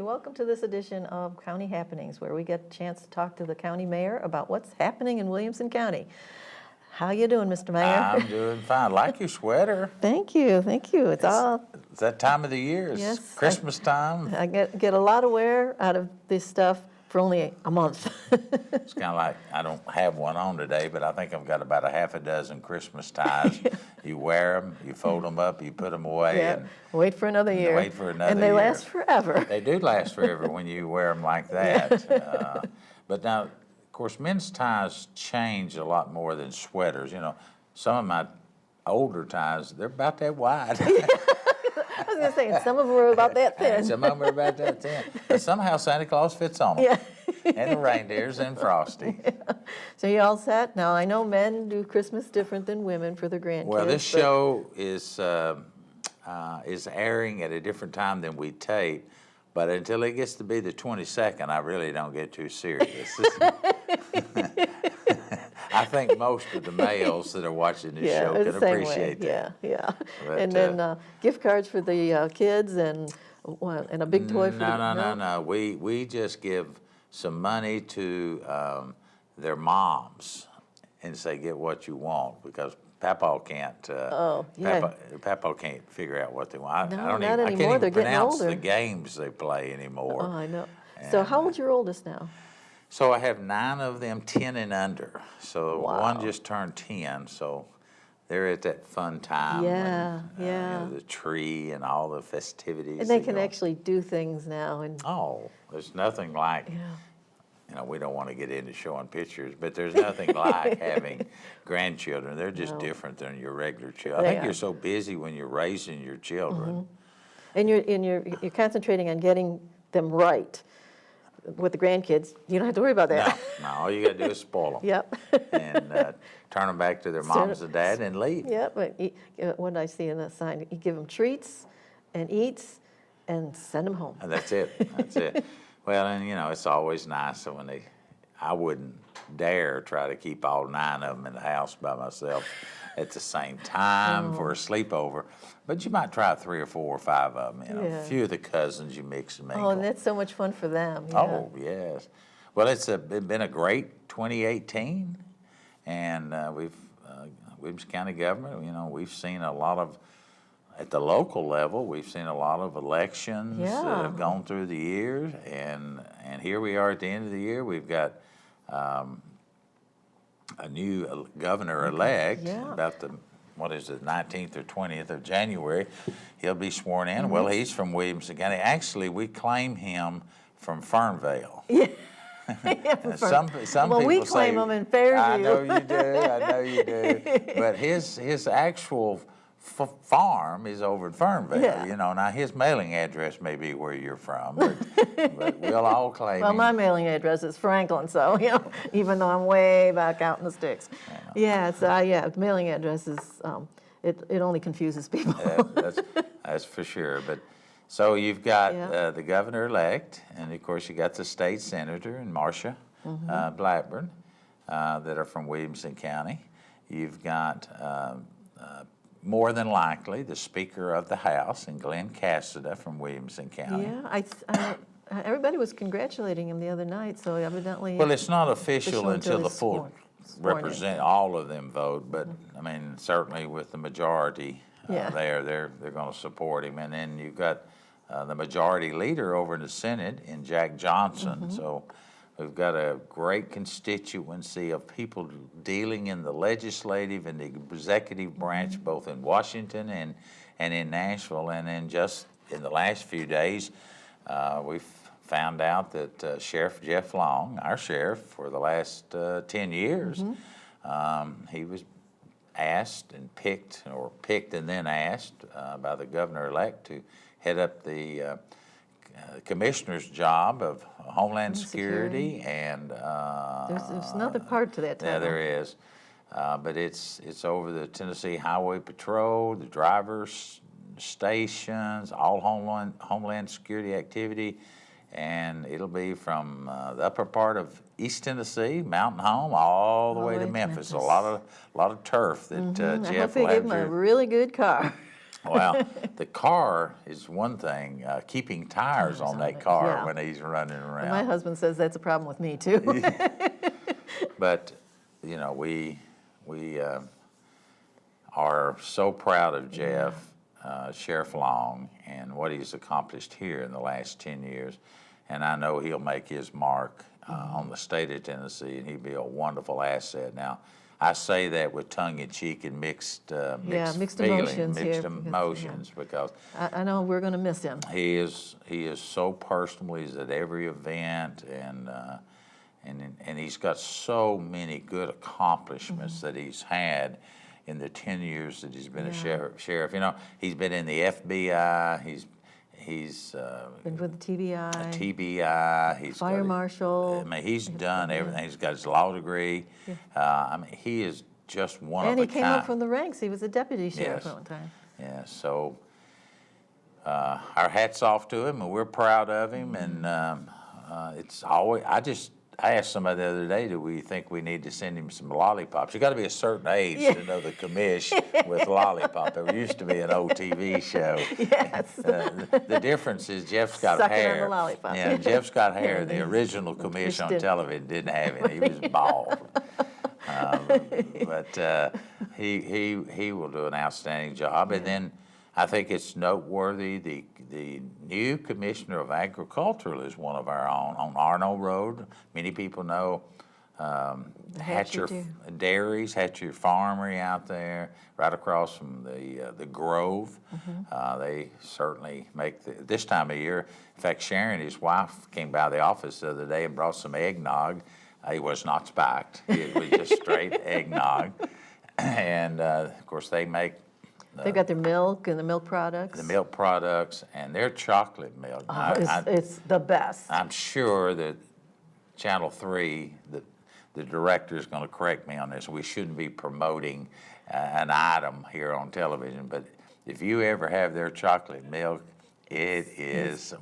welcome to this edition of County Happenings, where we get a chance to talk to the county mayor about what's happening in Williamson County. How you doing, Mr. Mayor? I'm doing fine. Like your sweater. Thank you, thank you. It's that time of the year. It's Yes, Christmas time. I get a lot of wear out of this stuff for only a month. It's kind of like, I don't have one on today, but I think I've got about a half a dozen Christmas ties. You wear them, you fold them up, you put them away, Yeah. and Wait for another year. wait for another And they year. last forever. They do last forever when you wear them like that. But now, of course, men's ties change a lot more than sweaters. You know, some of my older ties, they're about that wide. I was going to say, and some of them were about that thin. Some of them are about that thin. But somehow Santa Claus fits on them. Yeah. And the reindeers and Frosty. So you all set? Now, I know men do Christmas different than women for their grandkids. Well, this but- show is airing at a different time than we tape, but until it gets to be the 22nd, I really don't get too serious. I think most of the males that are watching this show it's can the same appreciate way. that. Yeah. But, And then gift cards for the kids and a big toy for No. We just give some money to their moms and say, get what you want, because Papa can't. Papa can't figure out what they want. No, I don't not even, I anymore. can't They're even getting pronounce older. the games they play anymore. Oh, I know. So how old's your oldest now? So I have 9 of them 10 and under. So Wow. one just turned 10. So they're at that fun time. Yeah, when, yeah. You know, the tree and all the festivities. And they that can go on. actually do things now. And Oh, there's nothing like, yeah. you know, we don't want to get into showing pictures, but there's nothing like having grandchildren. They're just No. different than your regular children. I They think are. you're so busy when you're raising your children. And you're concentrating on getting them right. With the grandkids, you don't have to worry about that. No, all you got to do is spoil them. Yep. And turn them back to their moms and dad and leave. Yep. But what did I see in that sign? You give them treats and eats and send them home. And that's it. That's it. Well, and you know, it's always nice when I wouldn't dare try to keep all 9 of them in the house by myself at the same time for a sleepover. But you might try 3 or 4 or 5 of them. You know, Yeah. a few of the cousins you mix and mingle. Oh, and that's so much fun for them. Yeah. Oh, yes. Well, it's been a great 2018, and Williamson County government, you know, we've seen a lot of, at the local level, we've seen a lot of elections that Yeah. have gone through the years, and here we are at the end of the year. We've got a new governor-elect Yeah. about the, 19th or 20th of January. He'll be sworn in. Well, he's from Williamson County. Actually, we claim him from Fernvale. Some Well, people we claim say, them in Fairview. I know you do. I know you do. But his actual farm is over in Fernvale. Yeah. You know, now his mailing address may be where you're from, but we'll all claim Well, him. my mailing address is Franklin, so, you know, even though I'm way back out in the sticks. Yeah, so, mailing address is, it only confuses people. That's for sure. But so you've got Yeah. the governor-elect, and of course you got the state senator and Marcia Blackburn that are from Williamson County. You've got more than likely the Speaker of the House, and Glenn Cassida from Williamson County. Yeah, everybody was congratulating him the other night, so evidently. Well, it's not official until the he's full sworn in. represent all of them vote, but I mean certainly with the majority Yeah. they're going to support him, and then you've got the majority leader over in the Senate in Jack Johnson. So we've got a great constituency of people dealing in the legislative and the executive branch, both in Washington and in Nashville, and then just in the last few days we've found out that Sheriff Jeff Long, our sheriff for the last 10 years, he was asked and picked and then asked by the governor-elect to head up the commissioner's job of Homeland Security. And There's another part to that title. yeah, there is, but it's over the Tennessee Highway Patrol, the drivers' stations, all Homeland Security activity, and it'll be from the upper part of East Tennessee, Mountain Home, all the way to Memphis. A lot of turf that I Jeff hope they will give have him a to. really good car. Well, the car is one thing, keeping tires on that car yeah. when he's running around. My husband says that's a problem with me too. But, you know, we are so proud of Jeff, Sheriff Long, and what he's accomplished here in the last 10 years. And I know he'll make his mark on the state of Tennessee, and he'll be a wonderful asset. Now, I say that with tongue-in-cheek and mixed mixed feeling, emotions mixed here, emotions, because I know we're going to miss him. he is so personal. He's at every event, and he's got so many good accomplishments that he's had in the 10 years that he's been a sheriff. You know, he's been in the FBI. He's Been with the TBI. He's Fire got, marshal. I mean, he's done everything. He's got his law degree. I mean, he is just one of a kind. And he came up from the ranks. He was a deputy sheriff Yes. at one time. Yeah, so our hats off to him, and we're proud of him. And it's always, I asked somebody the other day, do we think we need to send him some lollipops? You got to be a certain age to know the commish with lollipop. There used to be an old TV show. Yes. The difference is Jeff's got Sucking on hair. the lollipop. Yeah, Jeff's got hair. The original commish on television didn't have it. He was bald. But he will do an outstanding job. And then I think it's noteworthy, the new Commissioner of Agriculture is one of our own on Arnold Road. Many people know Hatcher Dairies, Hatcher Farmery out there, right across from the Grove. They certainly make this time of year. In fact, Sharon, his wife, came by the office the other day and brought some eggnog. It was not spiked. It was just straight eggnog. And, of course, they make They've got their milk and the milk products. the milk products and their chocolate milk. Oh, it's the best. I'm sure that Channel 3, the director is going to correct me on this. We shouldn't be promoting an item here on television, but if you ever have their chocolate milk, it is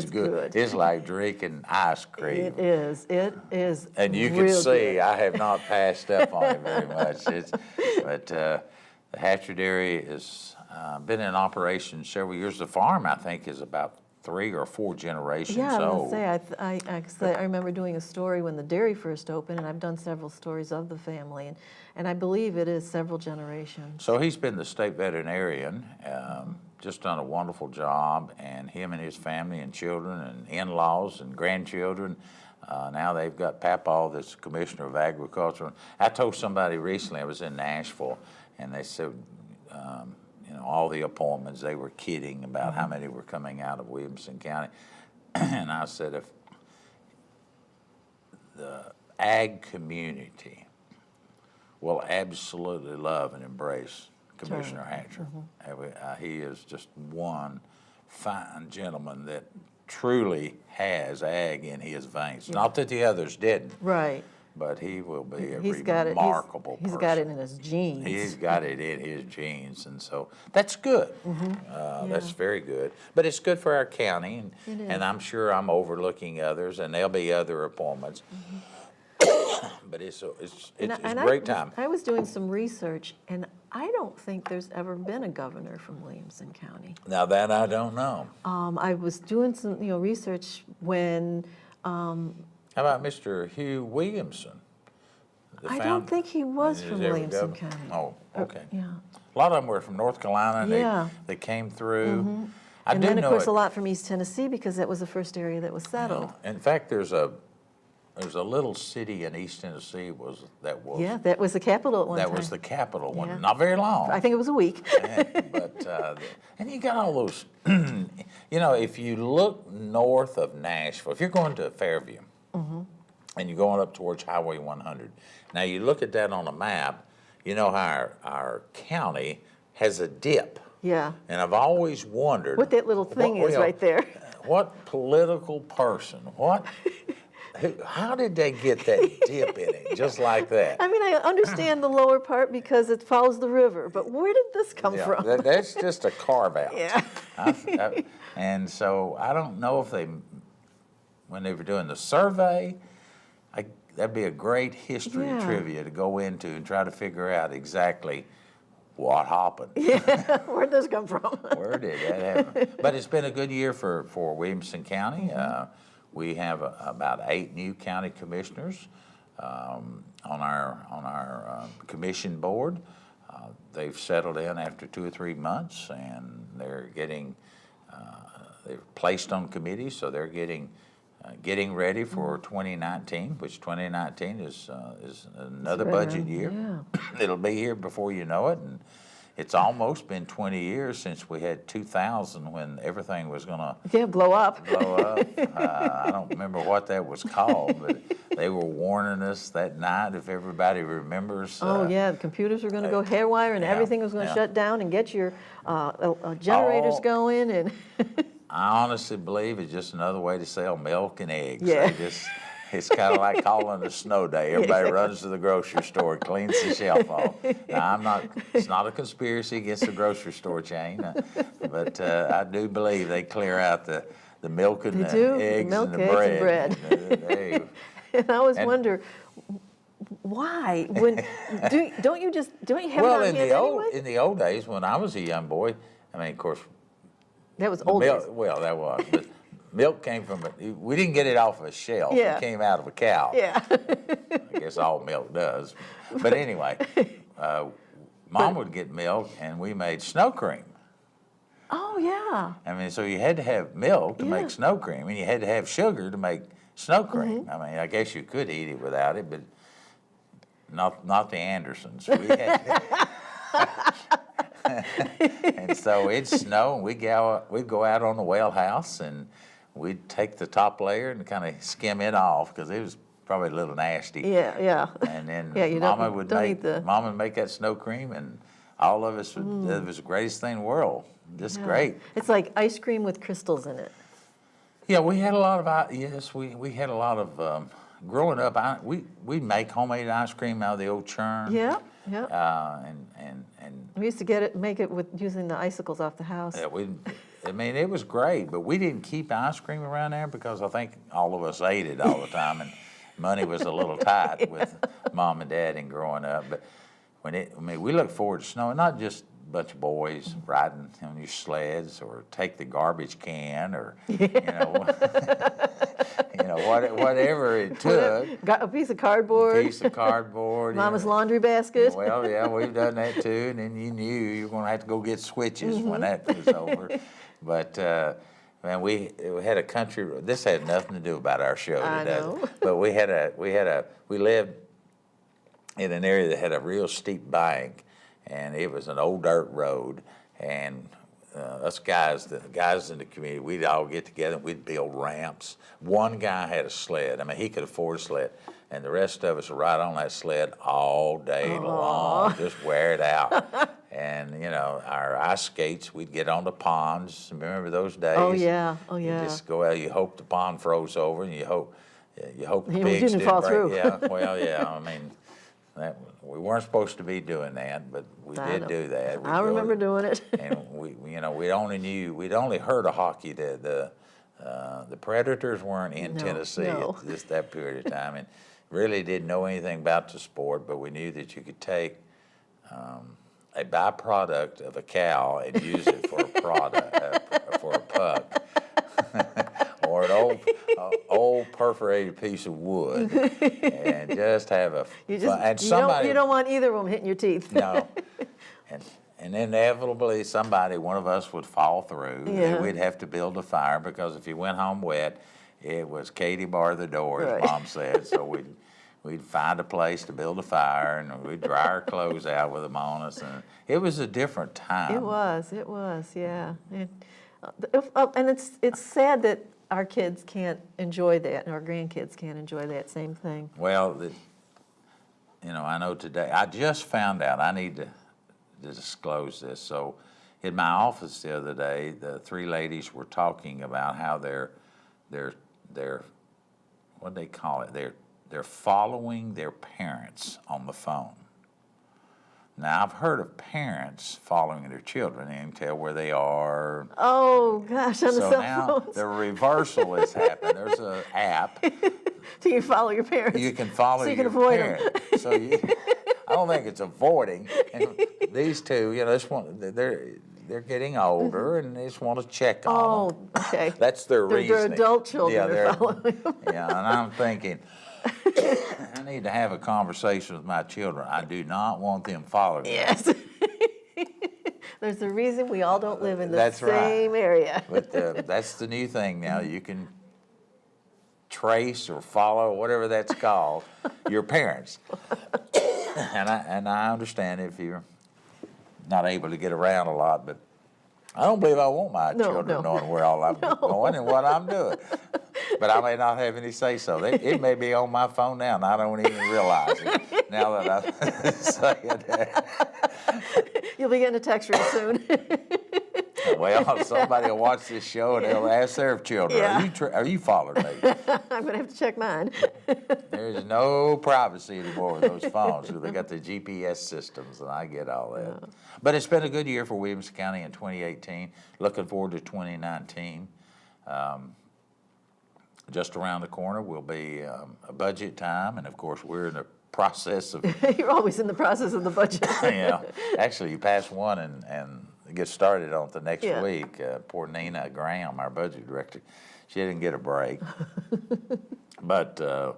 good. It's like drinking ice cream. It is. And you can see I have not passed up on it very much. But the Hatcher Dairy has been in operation several years. The farm, I think, is about 3 or 4 generations Yeah, I old. was say, I remember doing a story when the dairy first opened, and I've done several stories of the family, and I believe it is several generations. So he's been the state veterinarian, just done a wonderful job, and him and his family and children and in-laws and grandchildren, now they've got Papaw that's Commissioner of Agriculture. I told somebody recently, I was in Nashville, and they said, all the appointments, they were kidding about how many were coming out of Williamson County. And I said, if the ag community will absolutely love and embrace Commissioner Hatcher. He is just one fine gentleman that truly has ag in his veins. Not that the others didn't. Right. But he will be a He's got remarkable person. He's got it in his genes. He's got it in his genes, and so that's good. That's very good. But it's good for our county, and I'm sure I'm overlooking others, and there'll be other appointments. But it's a great time. I was doing some research, and I don't think there's ever been a governor from Williamson County. Now that I don't know. I was doing some research when. How about Mr. Hugh Williamson? I don't think he was from Williamson County. Oh, okay. Yeah. A lot of them were from North Carolina, and they came through. And then, of course, a lot from East Tennessee, because that was the first area that was settled. In fact, there's a little city in East Tennessee Yeah, that was the capital at one time. That was the capital one. Not very long. I think it was a week. And you got all those, if you look north of Nashville, if you're going to Fairview, and you're going up towards Highway 100, now you look at that on a map, you know how our county has a dip. Yeah. And I've always wondered. What that little thing is right there. What political person, how did they get that dip in it, just like that? I mean, I understand the lower part because it follows the river, but where did this come from? That's just a carve-out. Yeah. And so I don't know if when they were doing the survey, that'd be a great history trivia to go into and try to figure out exactly what happened? Yeah, where'd this come from? Where did that happen? But it's been a good year for Williamson County. We have about 8 new county commissioners on our commission board. They've settled in after 2 or 3 months, and they're placed on committees, so they're getting ready for 2019, which 2019 is another budget year. Yeah. It'll be here before you know it, and it's almost been 20 years since we had 2000 when everything was going to Yeah, blow up. I don't remember what that was called, but they were warning us that night, if everybody remembers. Oh, yeah, the computers were going to go haywire and yeah, everything was going to yeah. shut down and get your generators going. And I honestly believe it's just another way to sell milk and eggs. Yeah. It's kind of like calling it a snow day. Everybody runs to the grocery store and cleans the shelf off. Now, it's not a conspiracy against the grocery store chain, but I do believe they clear out the milk and They the do, eggs milk, and the eggs, bread. and bread. And I always wonder, why? Don't you have Well, it on hand anyway? in the old days, when I was a young boy, I mean, of course, That was old days. well, that was. But milk came from we didn't get it off a shelf. Yeah. It came out of a cow. Yeah. I guess all milk does. But anyway, Mom would get milk, and we made snow cream. Oh, yeah. I mean, so you had to have milk to Yeah. make snow cream, and you had to have sugar to make snow cream. I mean, I guess you could eat it without it, but not the Andersons. We had and so it'd snow, and we'd go out on the well house, and we'd take the top layer and kind of skim it off because it was probably a little nasty. Yeah, yeah. And then Yeah, you Mama don't would eat the... Mama would make that snow cream, and all of us would. It was the greatest thing in the world. Just great. It's like ice cream with crystals in it. Yeah, we had a lot of we had a lot of growing up. We make homemade ice cream out of the old churn. Yeah, yeah. And We used to make it with using the icicles off the house. yeah, I mean, it was great, but we didn't keep ice cream around there because I think all of us ate it all the time, and money was a little tight with Mom and Dad and growing up. But we look forward to snow, and not just a bunch of boys riding on your sleds or take the garbage can or whatever it took. Got a piece of cardboard. Mama's laundry basket. Well, yeah, we've done that too, and then you knew you were going to have to go get switches when that was over. But man, we had a country. This had nothing to do about our show, I know. But we lived in an area that had a real steep bank, and it was an old dirt road, and us guys, the guys in the community, we'd all get together and we'd build ramps. One guy had a sled. I mean, he could afford a sled, and the rest of us would ride on that sled all day long, just wear it out. And our ice skates, we'd get on the ponds. Remember those days? Oh yeah, You just go out. You hope the pond froze over, and you hope the You pigs didn't fall break. through. Yeah, well, yeah. I mean, we weren't supposed to be doing that, but we did do that. I remember doing it. And we'd only heard of hockey. The Predators weren't in Tennessee no. at that period of time, and really didn't know anything about the sport. But we knew that you could take a byproduct of a cow and use it for a product for a puck. Or an old perforated piece of wood, and just have a You don't want either of them hitting your teeth. No, and inevitably one of us would fall through. Yeah. And we'd have to build a fire because if you went home wet, it was Katie bar the door, as Right. Mom said. So we'd find a place to build a fire, and we'd dry our clothes out with them on us, and it was a different time. It was, yeah. And it's sad that our kids can't enjoy that, and our grandkids can't enjoy that same thing. Well, I know today, I just found out, I need to disclose this. So in my office the other day, the 3 ladies were talking about how they're what do they call it? They're following their parents on the phone. Now, I've heard of parents following their children and tell where they are. Oh, gosh, on the So cell now phones. the reversal has happened. There's an app. So you follow your parents. You can follow So you your can avoid 'em. parent. So I don't think it's avoiding. And these two, this one, they're getting older and they just want to check on them. Oh, okay. That's their They're reasoning. adult children Yeah, you're following. yeah, and I'm thinking, I need to have a conversation with my children. I do not want them following me. Yes. There's a reason we all don't live in the That's right. same area. But that's the new thing now. You can trace or follow, whatever that's called, your parents. And I understand if you're not able to get around a lot, but I don't believe I want my children knowing where all I'm going and what I'm doing. But I may not have any say-so. It may be on my phone now, and I don't even realize it now that I'm saying that. You'll be getting a text real soon. Well, somebody will watch this show and they'll ask their children, Yeah. are you following me? I'm going to have to check mine. There's no privacy anymore with those phones because they got the GPS systems, and I get all that. Yeah. But it's been a good year for Williamson County in 2018. Looking forward to 2019. Just around the corner will be a budget time, and of course we're in the process of. You're always in the process of the budget. Actually, you pass one and get started on it the next Yeah. week. Poor Nina Graham, our budget director, she didn't get a break. But the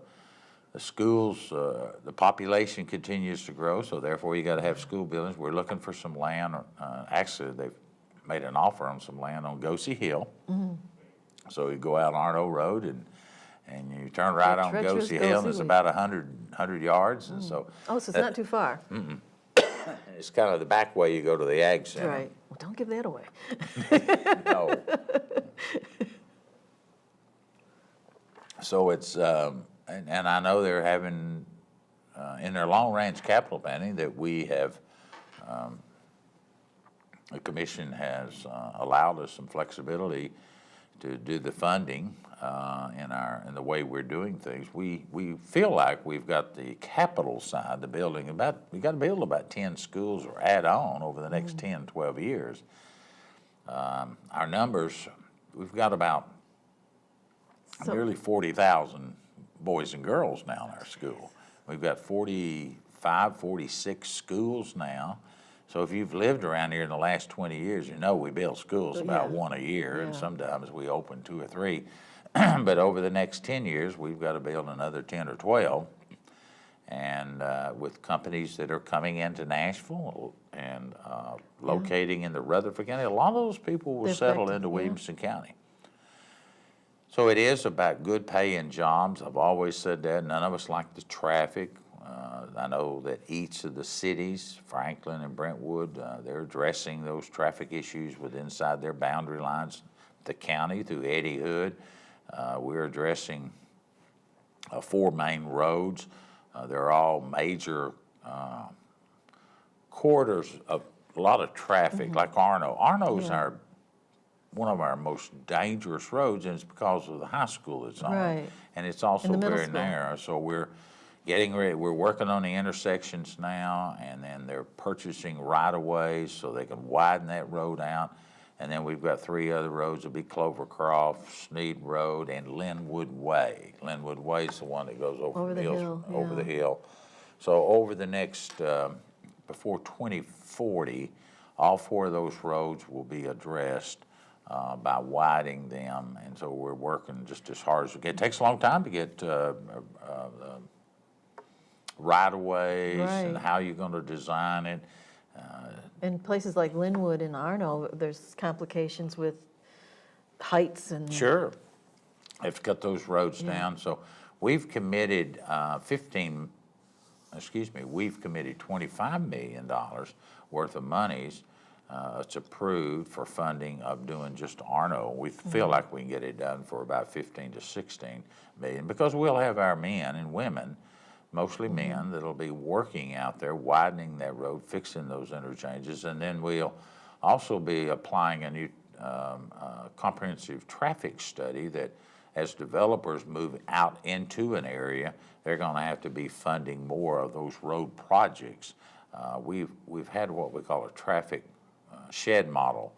schools, the population continues to grow, so therefore you got to have school buildings. We're looking for some land. Actually, they've made an offer on some land on Goosey Hill. Mm-hmm. So you go out Arno Road and you turn right on treacherous Goosey Hill, and Goosey. it's about 100 yards. And so Oh, so it's not too far. it's kind of the back way you go to the Ag Center. Right. Well, don't give that away. No. So it's, and I know they're having, in their long-range capital planning that we have, the commission has allowed us some flexibility to do the funding in the way we're doing things. We feel like we've got the capital side, the building, we got to build about 10 schools or add on over the next 10, 12 years. Our numbers, we've got about nearly 40,000 boys and girls now in our school. We've got 45, 46 schools now. So if you've lived around here in the last 20 years, you know we build schools about one a year, and sometimes we open 2 or 3. But over the next 10 years, we've got to build another 10 or 12. And with companies that are coming into Nashville and locating in the Rutherford County, a lot of those people will settle into Williamson County. So it is about good paying jobs. I've always said that. None of us like the traffic. I know that each of the cities, Franklin and Brentwood, they're addressing those traffic issues with inside their boundary lines. The county, through Eddie Hood, we're addressing 4 main roads. They're all major corridors of a lot of traffic, like Arno. Arno is one of our most dangerous roads, and it's because of the high school that's on it. And it's also very narrow, so we're getting ready. We're working on the intersections now, and then they're purchasing right-of-ways so they can widen that road out. And then we've got 3 other roads. It'll be Clovercroft, Sneed Road, and Linwood Way. Linwood Way is the one that goes over the hills, over the hill. So over the next, before 2040, all 4 of those roads will be addressed by widening them. And so we're working just as hard as we can. It takes a long time to get right-of-ways and how you're going to design it. In places like Linwood and Arno, there's complications with heights and. Sure. Have to cut those roads down. So we've committed we've committed $25 million worth of monies. It's approved for funding of doing just Arno. We feel like we can get it done for about 15 to 16 million because we'll have our men and women, mostly men, that'll be working out there, widening that road, fixing those interchanges, and then we'll also be applying a new comprehensive traffic study that as developers move out into an area, they're going to have to be funding more of those road projects. We've had what we call a traffic shed model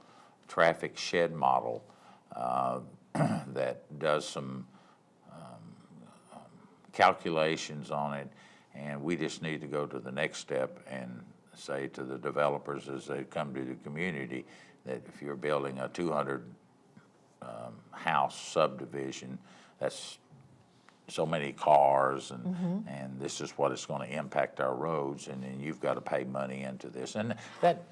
that does some calculations on it, And we just need to go to the next step and say to the developers as they come to the community that if you're building a 200 house subdivision, that's so many cars, and this is what it's going to impact our roads, and then you've got to pay money into this. And that,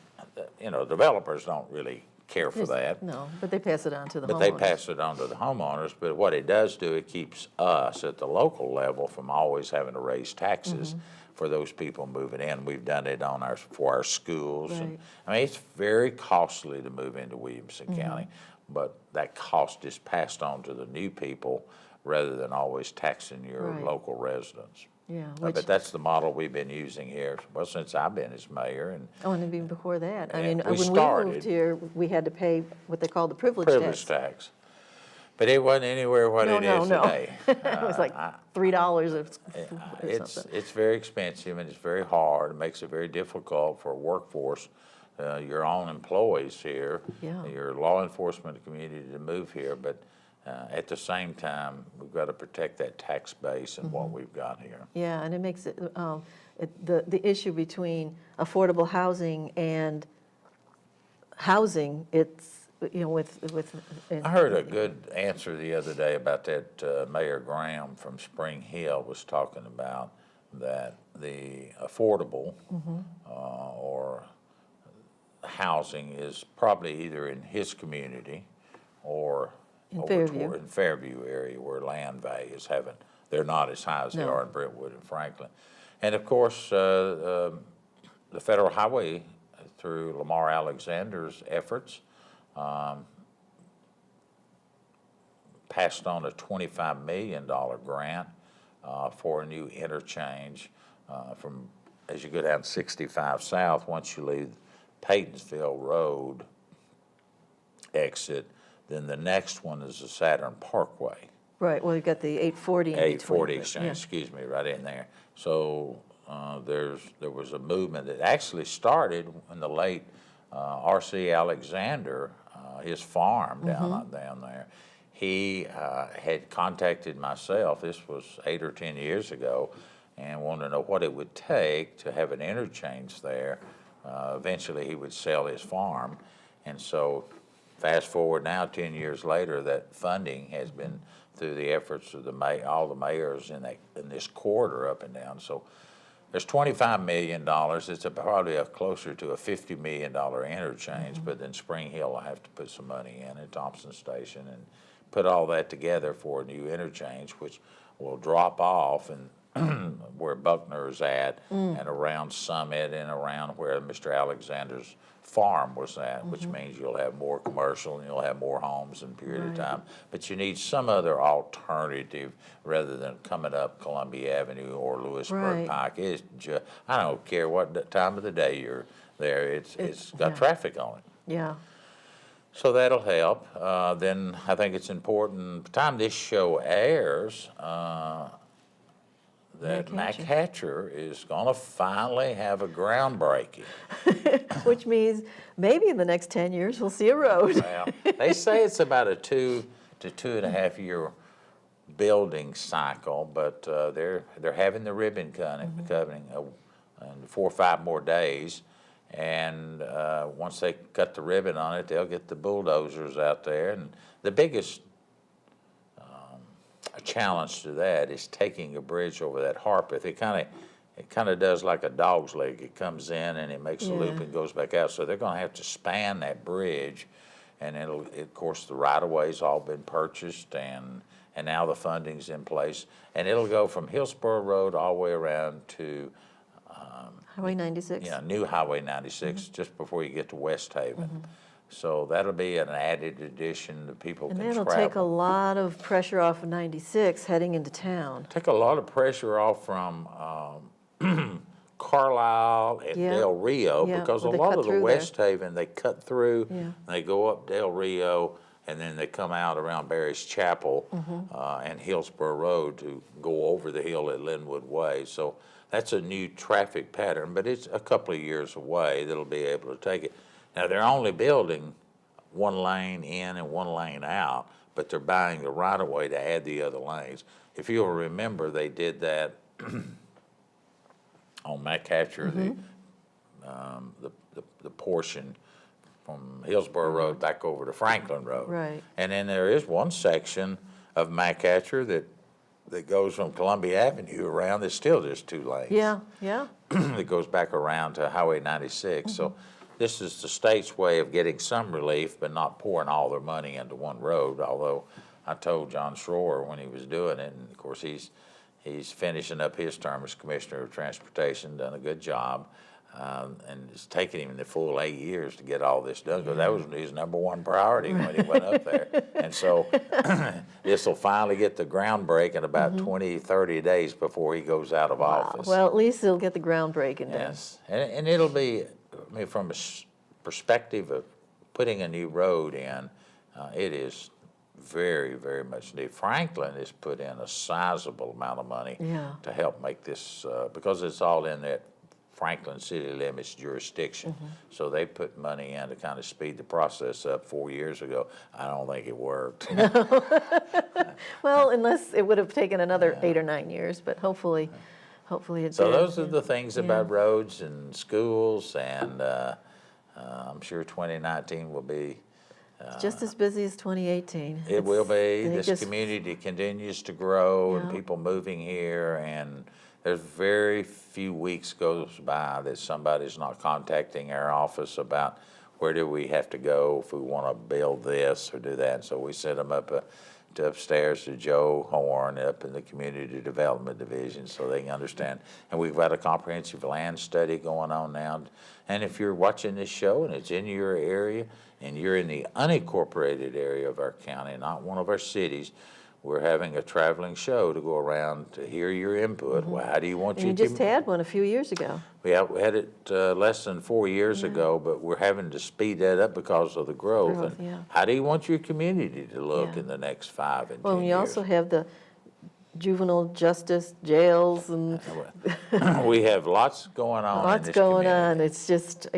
developers don't really care for that. No, but they pass it on to the But homeowners. they pass it on to the homeowners, but what it does do, it keeps us at the local level from always having to raise taxes for those people moving in. We've done it for our schools. Right. And, I mean, it's very costly to move into Williamson County, but that cost is passed on to the new people rather than always taxing your Right. local residents. Yeah, But that's the model we've been using here, well, since I've been as mayor. And and even before that. I Yeah, mean, we when we started- moved here, we had to pay what they call the privilege privilege tax. But it wasn't anywhere what it is today. It was like $3 or It's something. very expensive and it's very hard. It makes it very difficult for a workforce, your own employees here, Yeah. your law enforcement community to move here. But at the same time, we've got to protect that tax base and what we've got here. Yeah, and it makes it, the issue between affordable housing and housing, it's, with. I heard a good answer the other day about that. Mayor Graham from Spring Hill was talking about that the affordable or housing is probably either in his community or In over Fairview. in Fairview area where land values they're not as high as they No. are in Brentwood and Franklin. And of course, the federal highway through Lamar Alexander's efforts passed on a $25 million grant for a new interchange as you go down 65 South, once you leave Paytonsville Road exit, then the next one is the Saturn Parkway. Right, well, you've got the 840 in between. 840 but, exchange, yeah. excuse me, right in there. So there was a movement that actually started in the late R.C. Alexander, his farm down there. He had contacted myself, this was 8 or 10 years ago, and wanted to know what it would take to have an interchange there. Eventually he would sell his farm, and so fast forward now 10 years later, that funding has been through the efforts of all the mayors in this corridor up and down. So there's $25 million. It's probably closer to a $50 million interchange, but then Spring Hill will have to put some money in at Thompson Station and put all that together for a new interchange, which will drop off and where Buckner is at and around Summit and around where Mr. Alexander's farm was at, which means you'll have more commercial and you'll have more homes in a period of time. But you need some other alternative rather than coming up Columbia Avenue or Lewisburg Right. Pike. I don't care what time of the day you're there, it's got traffic on it. Yeah, So that'll help. Then I think it's important, by the time this show airs, that Mac Hatcher is going to finally have a groundbreaking. which means maybe in the next 10 years, we'll see a road. Well, they say it's about a 2 to 2.5 year building cycle, but they're having the ribbon cutting in 4 or 5 more days. And once they cut the ribbon on it, they'll get the bulldozers out there. And the biggest challenge to that is taking a bridge over that Harpeth. It kind of does like a dog's leg. It comes in and it makes a loop Yeah. and goes back out. So they're going to have to span that bridge, and of course the right of way's all been purchased, and now the funding's in place, and it'll go from Hillsborough Road all the way around to Highway 96? New Highway 96, just before you get to West Haven. So that'll be an added addition that people And can that'll travel. take a lot of pressure off of 96 heading into town. Take a lot of pressure off from Carlisle and Yeah. Del Rio, Yeah, because a well, they lot cut of the through West Haven, they cut through, Yeah. and they go up Del Rio, and then they come out around Barry's Chapel and Hillsborough Road to go over the hill at Linwood Way. So that's a new traffic pattern, but it's a couple of years away that'll be able to take it. Now, they're only building 1 lane in and 1 lane out, but they're buying the right-of-way to add the other lanes. If you'll remember, they did that on McCatcher, the portion from Hillsborough Road back over to Franklin Road. Right. And then there is one section of McCatcher that goes from Columbia Avenue around, it's still just 2 lanes. Yeah, yeah. That goes back around to Highway 96. So this is the state's way of getting some relief, but not pouring all their money into one road, although I told John Schroer when he was doing it, and of course he's finishing up his term as Commissioner of Transportation, done a good job, and it's taken him the full 8 years to get all this done, because that was his #1 priority when he went up there. And so this will finally get the groundbreak in about 20, 30 days before he goes out of office. Well, at least he'll get the groundbreaking done. Yes, and it'll be, I mean, from a perspective of putting a new road in, it is very, very much needed. Franklin has put in a sizable amount of money Yeah. to help make this, because it's all in that Franklin city limits jurisdiction. So they put money in to kind of speed the process up 4 years ago. I don't think it worked. Well, unless it would have taken another 8 or 9 years, but hopefully it did. So those are the things about roads and schools, and I'm sure 2019 will be Just as busy as 2018. It will be. they This just- community continues to grow and Yeah. people moving here, and there's very few weeks goes by that somebody's not contacting our office about where do we have to go if we want to build this or do that. So we send them up to upstairs to Joe Horn up in the Community Development Division so they can understand. And we've got a comprehensive land study going on now. And if you're watching this show and it's in your area and you're in the unincorporated area of our county, not one of our cities, we're having a traveling show to go around to hear your input. Well, how do you want And your you just had one a few years ago. we had it less than 4 years ago, but we're having to speed that up because of the growth. Growth, And yeah. how do you want your community to look Yeah. in the next 5 and 10 Well, and you years? also have the juvenile justice jails and We have lots going on in lots this going community. on. It's just,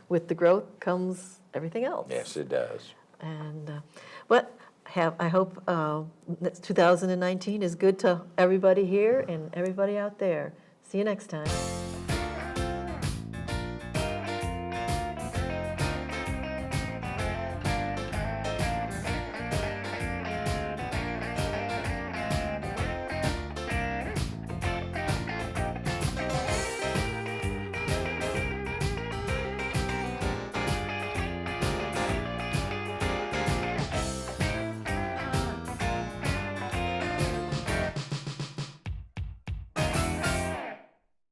with the growth comes everything else. Yes, it does. And, but I hope 2019 is good to everybody here and everybody out there. See you next time.